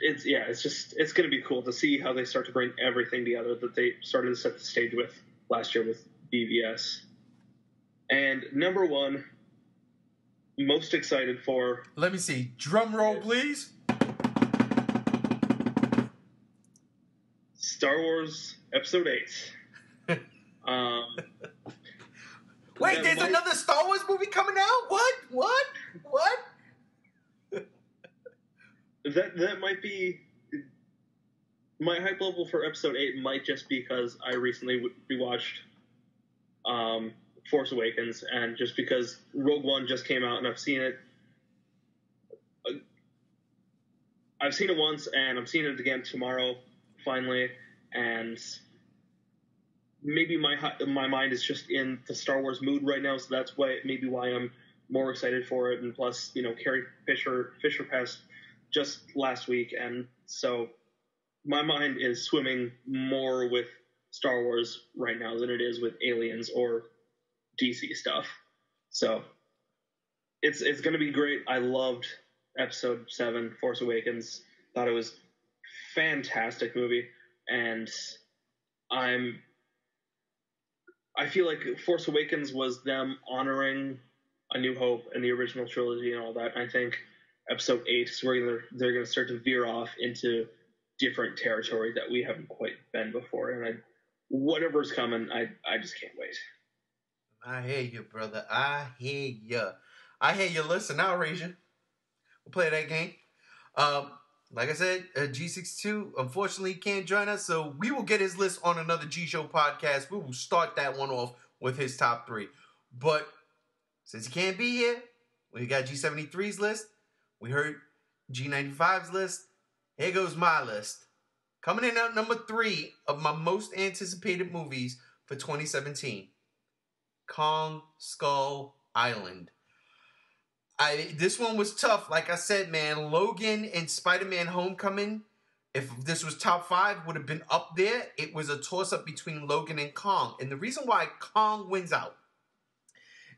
it's going to be cool to see how they start to bring everything together that they started to set the stage with last year with BVS. And number one, most excited for. Let me see. Drum roll, please. Star Wars Episode 8. Wait, there's another Star Wars movie coming out? What? That might be my hype level for Episode 8 might just be because I recently rewatched Force Awakens, and just because Rogue One just came out and I've seen it once, and I'm seeing it again tomorrow finally, and maybe my mind is just in the Star Wars mood right now, so that's why I'm more excited for it. And plus, Carrie Fisher passed just last week, and so my mind is swimming more with Star Wars right now than it is with Aliens or DC stuff. So it's going to be great. I loved Episode 7, Force Awakens. Thought it was fantastic movie, and I feel like Force Awakens was them honoring A New Hope and the original trilogy and all that. I think Episode 8 is where they're going to start to veer off into different territory that we haven't quite been before. And whatever's coming, I just can't wait. I hear you, brother. I hear you. Listen, now, Rasia. We'll play that game. Like I said, G62 unfortunately can't join us, so we will get his list on another G Show podcast. We will start that one off with his top 3. But since he can't be here, we got G73's list. We heard G95's list. Here goes my list. Coming in at number 3 of my most anticipated movies for 2017. Kong Skull Island. This one was tough. Like I said, man, Logan and Spider-Man Homecoming, if this was top 5, would have been up there. It was a toss-up between Logan and Kong. And the reason why Kong wins out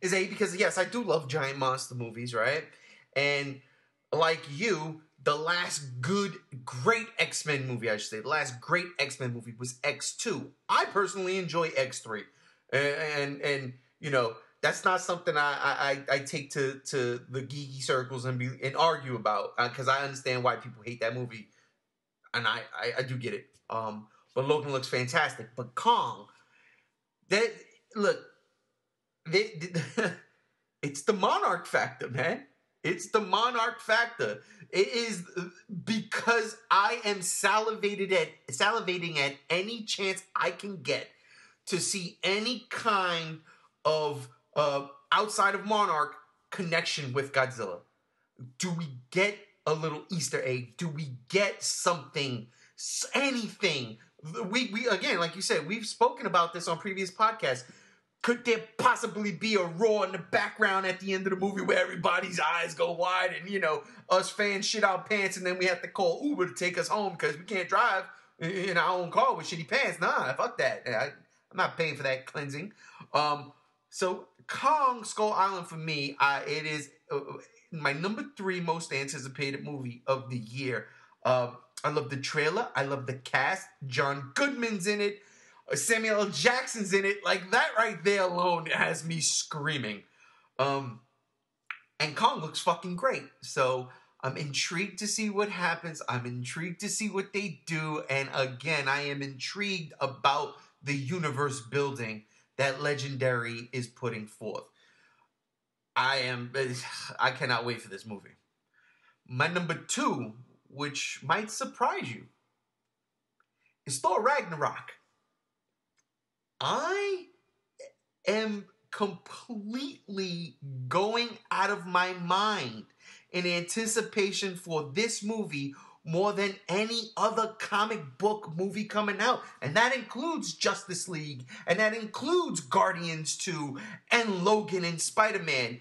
is because, yes, I do love giant monster movies, right? And like you, the last great X-Men movie, I should say, the last great X-Men movie was X2. I personally enjoy X3. And that's not something I take to the geeky circles and argue about, because I understand why people hate that movie, and I do get it. But Logan looks fantastic. But Kong, it's the Monarch factor, man. It's the Monarch factor. It is because I am salivating at any chance I can get to see any kind of outside of Monarch connection with Godzilla. Do we get a little Easter egg? Do we get something, anything? We again, like you said, we've spoken about this on previous podcasts. Could there possibly be a roar in the background at the end of the movie where everybody's eyes go wide and, us fans shit our pants and then we have to call Uber to take us home because we can't drive in our own car with shitty pants? Nah, fuck that. I'm not paying for that cleansing. So Kong Skull Island for me, it is my number 3 most anticipated movie of the year. I love the trailer. I love the cast. John Goodman's in it. Samuel L. Jackson's in it. Like, that right there alone has me screaming. And Kong looks fucking great. So I'm intrigued to see what happens. I'm intrigued to see what they do. And again, I am intrigued about the universe building that Legendary is putting forth. I cannot wait for this movie. My number 2, which might surprise you, is Thor Ragnarok. I am completely going out of my mind in anticipation for this movie more than any other comic book movie coming out. And that includes Justice League, and that includes Guardians 2, and Logan and Spider-Man.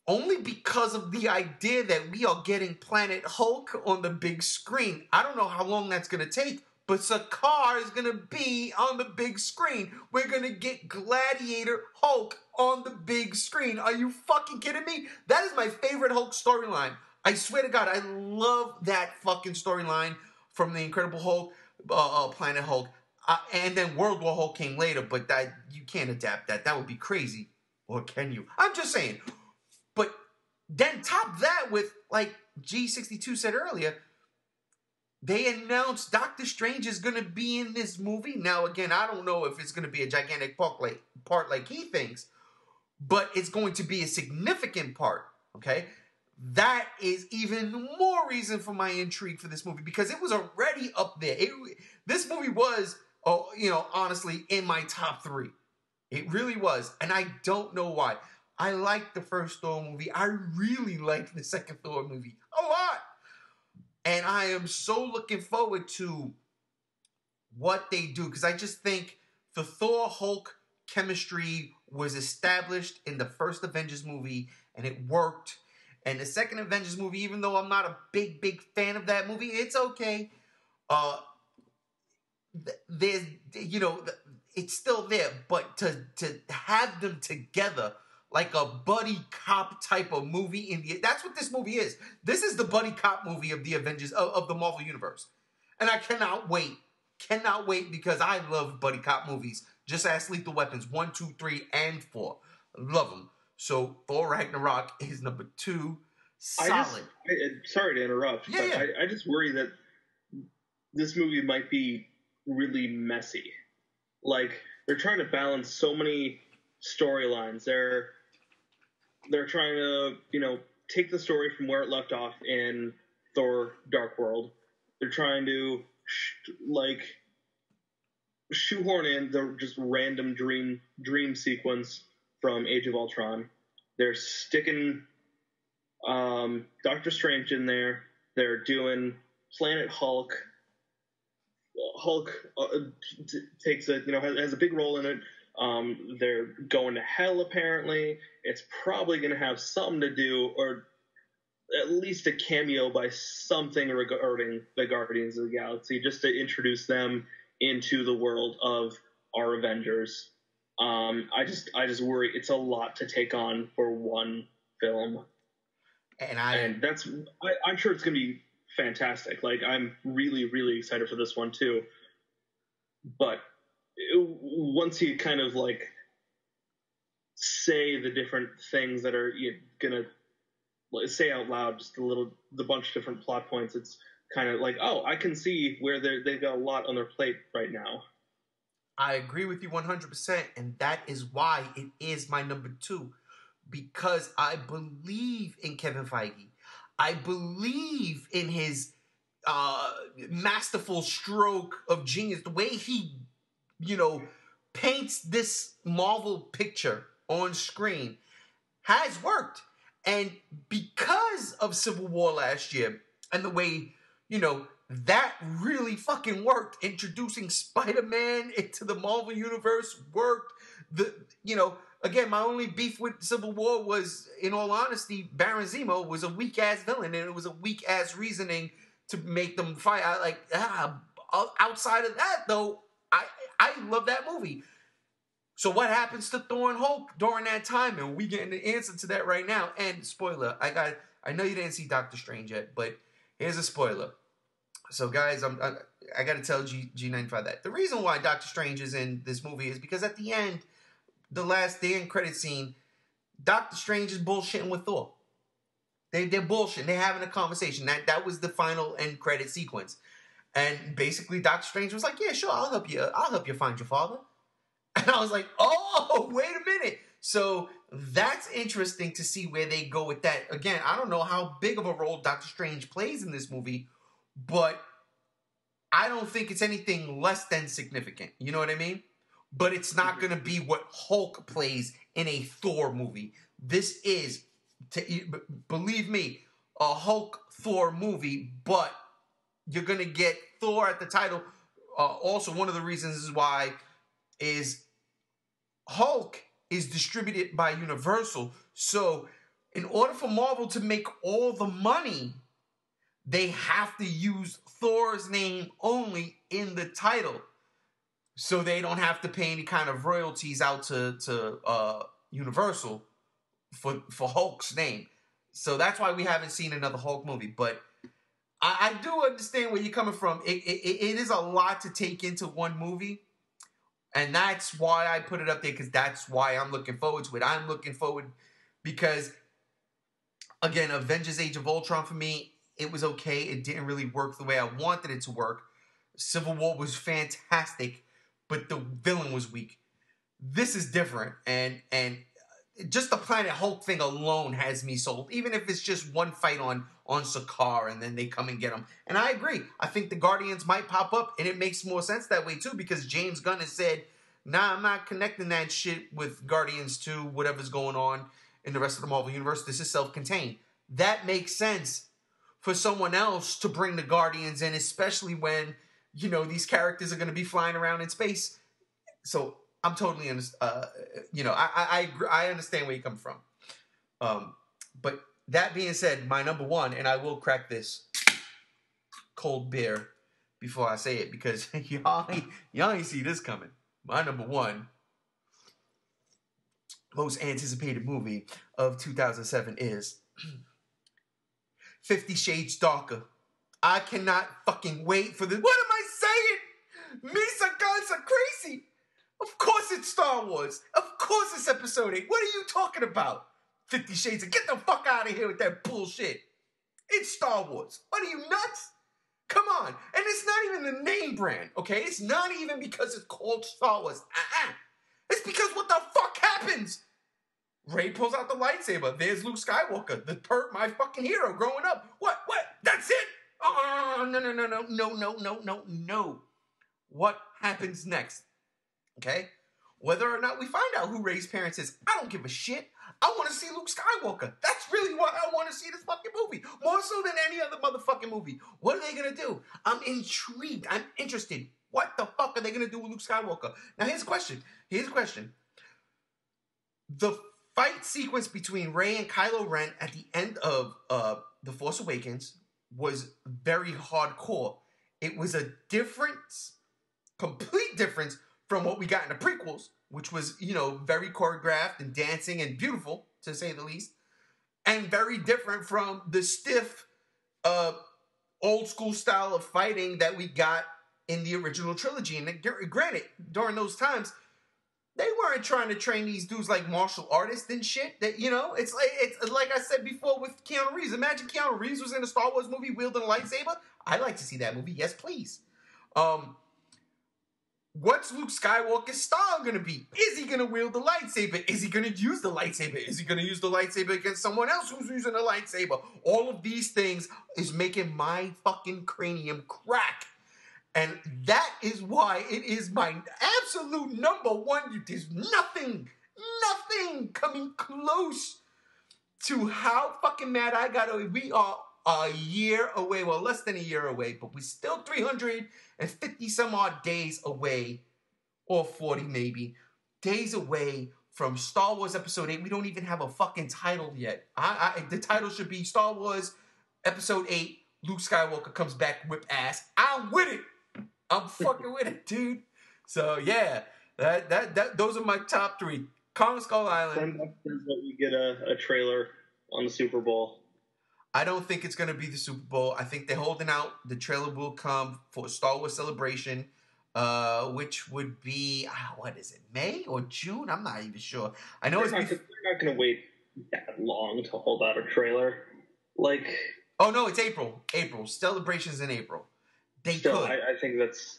Only because of the idea that we are getting Planet Hulk on the big screen. I don't know how long that's going to take, but Sakaar is going to be on the big screen. We're going to get Gladiator Hulk on the big screen. Are you fucking kidding me? That is my favorite Hulk storyline. I swear to God, I love that fucking storyline from the Incredible Hulk, Planet Hulk, and then World War Hulk came later. But that you can't adapt that. That would be crazy, or can you? I'm just saying. But then top that with, like G62 said earlier, they announced Doctor Strange is going to be in this movie. Now, again, I don't know if it's going to be a gigantic part like he thinks, but it's going to be a significant part, okay? That is even more reason for my intrigue for this movie, because it was already up there. This movie was, honestly, in my top 3. It really was, and I don't know why. I liked the first Thor movie. I really liked the second Thor movie a lot. And I am so looking forward to what they do, because I just think the Thor-Hulk chemistry was established in the first Avengers movie, and it worked. And the second Avengers movie, even though I'm not a big fan of that movie, it's okay. There's, it's still there. But to have them together like a buddy cop type of movie, that's what this movie is. This is the buddy cop movie of the Avengers, of the Marvel Universe. And I cannot wait. Cannot wait, because I love buddy cop movies. Just ask Lethal Weapons 1, 2, 3, and 4. Love them. So Thor Ragnarok is number 2. Solid. Sorry to interrupt, but yeah. I just worry that this movie might be really messy. Like, they're trying to balance so many storylines. They're trying to, take the story from where it left off in Thor Dark World. They're trying to, shoehorn in the just random dream sequence from Age of Ultron. They're sticking Doctor Strange in there. They're doing Planet Hulk. Hulk takes has a big role in it. They're going to hell, apparently. It's probably going to have something to do, or at least a cameo by something regarding the Guardians of the Galaxy, just to introduce them into the world of our Avengers. I just worry it's a lot to take on for one film. And I'm sure it's going to be fantastic. Like, I'm really, really excited for this one too. But once you kind of say the different things that are gonna say out loud, just the bunch of different plot points, it's kind of like, oh, I can see where they've got a lot on their plate right now. I agree with you 100%, and that is why it is my number 2, because I believe in Kevin Feige. I believe in his masterful stroke of genius, the way he, paints this Marvel picture on screen has worked. And because of Civil War last year and the way, that really fucking worked, introducing Spider-Man into the Marvel Universe worked. Again, my only beef with Civil War was, in all honesty, Baron Zemo was a weak-ass villain, and it was a weak-ass reasoning to make them fight. Outside of that, though, I love that movie. So what happens to Thor and Hulk during that time? And we getting the answer to that right now. And spoiler, I know you didn't see Doctor Strange yet, but here's a spoiler. So guys, I got to tell G95 that the reason why Doctor Strange is in this movie is because at the end, the end credit scene, Doctor Strange is bullshitting with Thor. They're bullshitting. They're having a conversation. That was the final end credit sequence. And basically Doctor Strange was like, yeah, sure, I'll help you find your father. And I was like, oh, wait a minute. So that's interesting to see where they go with that. Again, I don't know how big of a role Doctor Strange plays in this movie, but I don't think it's anything less than significant. You know what I mean? But it's not going to be what Hulk plays in a Thor movie. This is, believe me, a Hulk-Thor movie, but you're going to get Thor at the title. Also, one of the reasons is why is Hulk is distributed by Universal. So in order for Marvel to make all the money, they have to use Thor's name only in the title. So they don't have to pay any kind of royalties out to Universal for Hulk's name. So that's why we haven't seen another Hulk movie. But I do understand where you're coming from. It is a lot to take into one movie. And that's why I put it up there, because that's why I'm looking forward to it. I'm looking forward because, again, Avengers Age of Ultron for me, it was okay. It didn't really work the way I wanted it to work. Civil War was fantastic, but the villain was weak. This is different. And just the Planet Hulk thing alone has me sold. Even if it's just one fight on Sakaar and then they come and get him. And I agree. I think the Guardians might pop up, and it makes more sense that way too, because James Gunn has said, nah, I'm not connecting that shit with Guardians 2, whatever's going on in the rest of the Marvel Universe. This is self-contained. That makes sense for someone else to bring the Guardians in, especially when, you know, these characters are going to be flying around in space. So I'm totally, I agree, I understand where you come from. But that being said, my number one, and I will crack this cold beer before I say it, because y'all ain't see this coming. My number one most anticipated movie of 2007 is 50 Shades Darker. I cannot fucking wait for this. What am I saying? Misa guns are crazy. Of course it's Star Wars. Of course it's Episode 8. What are you talking about? 50 Shades of... Get the fuck out of here with that bullshit. It's Star Wars. What are you, nuts? Come on. And it's not even the name brand, okay? It's not even because it's called Star Wars. It's because what the fuck happens? Rey pulls out the lightsaber. There's Luke Skywalker, my fucking hero growing up. What? That's it? No. What happens next? Okay? Whether or not we find out who Rey's parents is, I don't give a shit. I want to see Luke Skywalker. That's really why I want to see this fucking movie. More so than any other motherfucking movie. What are they going to do? I'm intrigued. I'm interested. What the fuck are they going to do with Luke Skywalker? Now, here's a question. The fight sequence between Rey and Kylo Ren at the end of The Force Awakens was very hardcore. It was a difference, complete difference from what we got in the prequels, which was, very choreographed and dancing and beautiful, to say the least, and very different from the stiff, old school style of fighting that we got in the original trilogy. And granted, during those times, they weren't trying to train these dudes like martial artists and shit. That it's like I said before with Keanu Reeves. Imagine Keanu Reeves was in a Star Wars movie wielding a lightsaber. I'd like to see that movie. Yes, please. What's Luke Skywalker's style going to be? Is he going to wield the lightsaber? Is he going to use the lightsaber? Is he going to use the lightsaber against someone else who's using a lightsaber? All of these things is making my fucking cranium crack. And that is why it is my absolute number one. There's nothing coming close to how fucking mad I got. We are a year away, well, less than a year away, but we're still 350 some odd days away, or 40 maybe, days away from Star Wars Episode 8. We don't even have a fucking title yet. The title should be Star Wars Episode 8, Luke Skywalker comes back, whip ass. I'm with it. I'm fucking with it, dude. So, yeah, those are my top three. Kong Skull Island. We get a trailer on the Super Bowl. I don't think it's going to be the Super Bowl. I think they're holding out. The trailer will come for Star Wars Celebration, which would be, what is it, May or June? I'm not even sure. I know they're not going to wait that long to hold out a trailer. Oh, no, it's April. Celebration's in April. They could. I think that's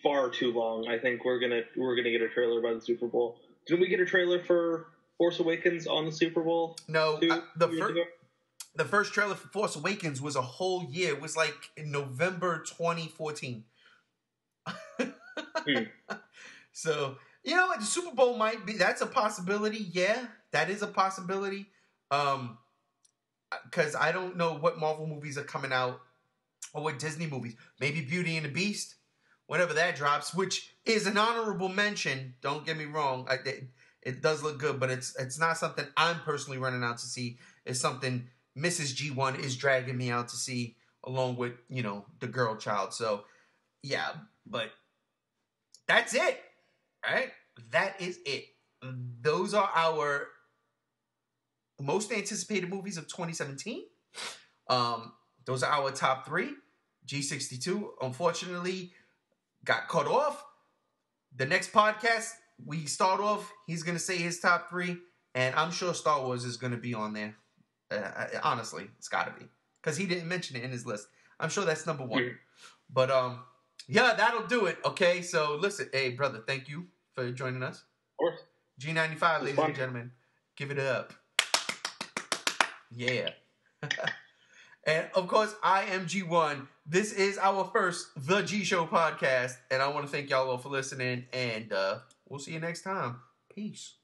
far too long. I think we're gonna get a trailer by the Super Bowl. Didn't we get a trailer for Force Awakens on the Super Bowl? No, the first trailer for Force Awakens was a whole year. It was like in November 2014. So, the Super Bowl might be, that's a possibility. Yeah, that is a possibility. Because I don't know what Marvel movies are coming out, or what Disney movies. Maybe Beauty and the Beast, whenever that drops, which is an honorable mention. Don't get me wrong. It does look good, but it's not something I'm personally running out to see. It's something Mrs. G1 is dragging me out to see, along with, the girl child. So, yeah, but that's it, right? That is it. Those are our most anticipated movies of 2017. Those are our top 3. G62, unfortunately, got cut off. The next podcast we start off, he's going to say his top 3, and I'm sure Star Wars is going to be on there. Honestly, it's got to be. Because he didn't mention it in his list. I'm sure that's number 1. But, yeah, that'll do it, okay? So, listen, hey, brother, thank you for joining us. Of course. G95, ladies and gentlemen. Give it up. Yeah. And, of course, I am G1. This is our first The G Show podcast. And I want to thank y'all all for listening. And we'll see you next time. Peace.